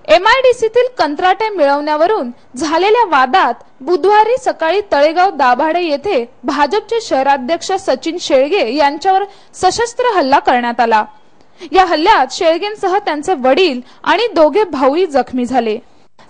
एमआयडीसीतील कंत्राटे मिळवण्यावरून झालेल्या वादात बुधवारी सकाळी तळेगाव दाभाडे येथे भाजपचे शहराध्यक्ष सचिन शेळगे यांच्यावर सशस्त्र हल्ला करण्यात आला। या हल्ल्यात शेळगेंसह त्यांचे वडील आणि दोघे भाऊही जखमी झाले।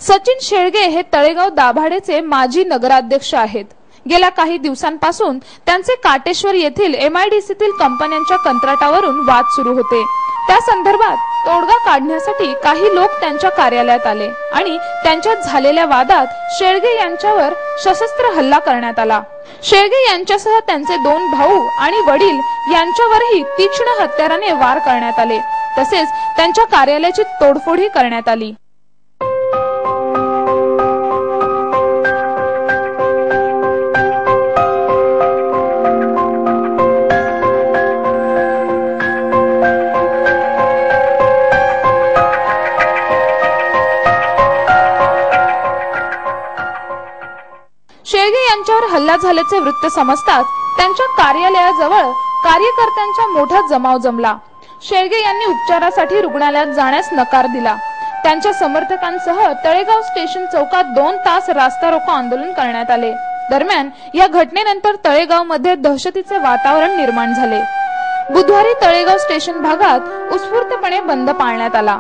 सचिन शेळगे हे तळेगाव दाभाडेचे माजी नगराध्यक्ष आहेत। गेल्या काही दिवसांपासून त्यांचे काटेश्वर येथील एमआयडीसीतील कंपन्यांच्या कंत्राटावरून वाद सुरू होते। त्या संदर्भात तोडगा काढण्यासाठी काही लोक त्यांच्या कार्यालयात आले आणि त्यांच्यात झालेल्या वादात शेळगे यांच्यावर सशस्त्र हल्ला करण्यात आला। शेळगे यांच्यासह त्यांचे 2 भाऊ आणि वडील यांच्यावरही तीक्ष्ण हत्याराने वार करण्यात आले, तसेच त्यांच्या कार्यालयाची तोडफोडही करण्यात आली। शेळगे यांच्यावर हल्ला झाल्याचे वृत्त समजताच त्यांच्या कार्यालयाजवळ कार्यकर्त्यांचा मोठा जमाव जमला। शेळगे यांनी उपचारासाठी रुग्णालयात जाण्यास नकार दिला। त्यांच्या समर्थकांसह तळेगाव स्टेशन चौकात 2 तास रास्ता रोको आंदोलन करण्यात आले। दरम्यान या घटनेनंतर तळेगावमध्ये दहशतीचे वातावरण निर्माण झाले। बुधवारी तळेगाव स्टेशन भागात उत्स्फूर्तपणे बंद पाळण्यात आला।